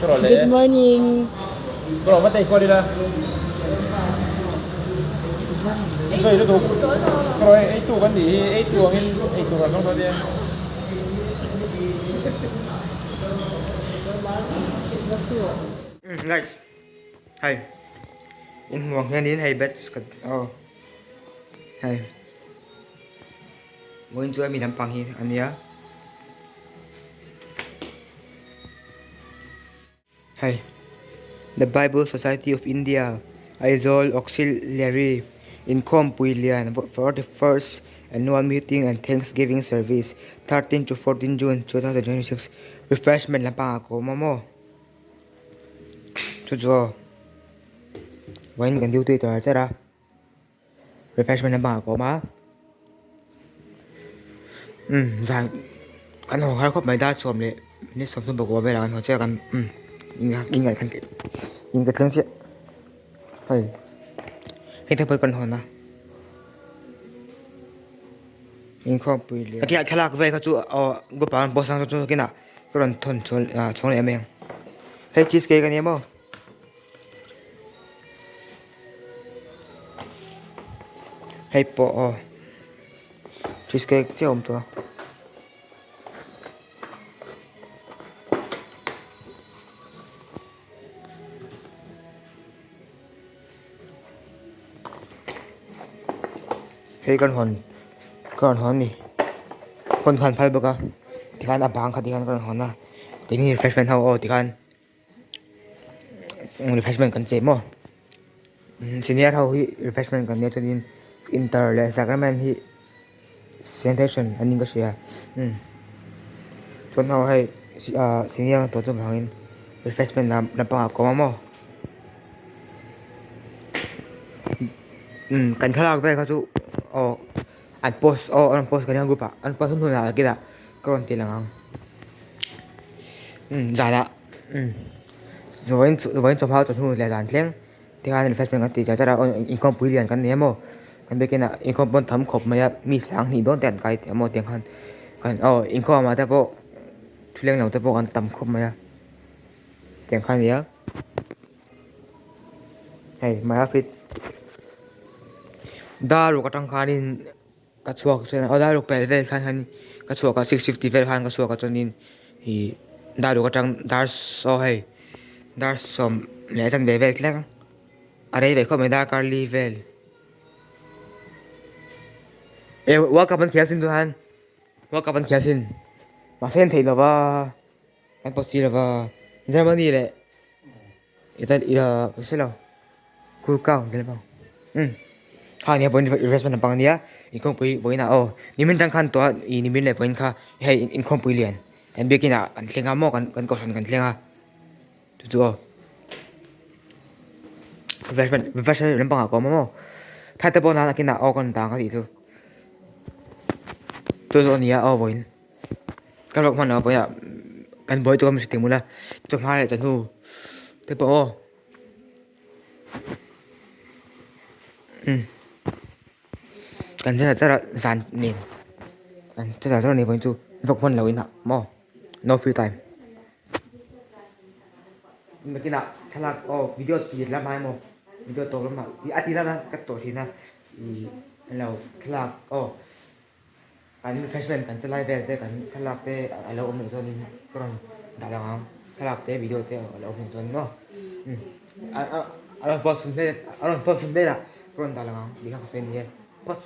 Good morning. Bro, matay ko nila. So, ito to. Pero ito kan di, ito angin, ito rasong tadi. Guys, hai. In huang yan din hay bets kat. Oh, hai. Mo enjoy mi nam pang hi ania. Hai. The Bible Society of India, Aizol Auxiliary in Compuilian for the first annual meeting and Thanksgiving service, 13 to 14 June 2026. Refreshment lang pang ako, mamo. Chucho. Wine kan duty to chara. Refreshment lang pang ako, ma. Dài căn hộ hai khóc mấy đa xóm lệ nên xóm xóm bọc của về là căn hộ chơi căn in ngày căn cái in cái thương chuyện hay hay thay căn hộ na in không bị lệ cái khai lạc về cái chỗ gấp bàn bớt sang chỗ cái nào cái lần thôn thôn chống lại em hay cheesecake cái này mà hay bỏ cheesecake chứ không to hay con hòn này con khăn phải bơ cả thì khăn abang khát thì khăn con hòn na cái này refreshment hao thì khăn refreshment cần chế mà senior hao hi refreshment cần nhớ cho nên inter le sacrament hi sanitation anh cái gì à chọn hao hay senior tổ chức hàng refreshment làm bằng có mà cần khai lạc về cái chỗ anh post cái này group anh post thôi là cái đó còn tiền là dài đó rồi chụp hao chụp thôi là dàn tiếng thì anh refresh mình cái thì ra income bùi liền cái này mà cái bên kia là income bên thấm khop mà mi sáng thì đón tiền cái thì mà tiền hơn cái income mà tại bộ chú lên nào tại bộ anh tầm khop mà tiền khai gì á hay mà fit đa rồi cái tăng khai đi cái chuột cho nên đa rồi bèn về khai cái chuột cái 650 về khai cái chuột cái cho nên thì đa rồi cái tăng đa so hay đa som lẽ chân về về lắm ở đây về không phải đa carly về welcome anh kia xin tuhan welcome anh kia xin mà xem thấy là ba anh bác sĩ là ba Germany lệ Italy cái gì nào cool cao đấy không ha nia point investment pang nia income pui boina nimin tang khan to nimin le point kha hey income pui lian and bekina an tlenga mo kan caution kan tlenga tu investment lam pang ko mo thai te bona kina kon tang ka ti tu nia boin kan lok man boya kan boy to kam stimula to ma le tan hu te po kan thế là rất là dàn nền thế là rất là nền với chú vọc vân là in mo no free time mà cái nào thay là video thì làm ai mo video to lắm mà thì ati là cắt tổ thì na là thay là anh freshman kan chơi live te kan thay là te alo om cho nên còn đã là không thay là te video te alo om cho nên mo anh post xuống đây là còn đã là không đi học sinh nhé post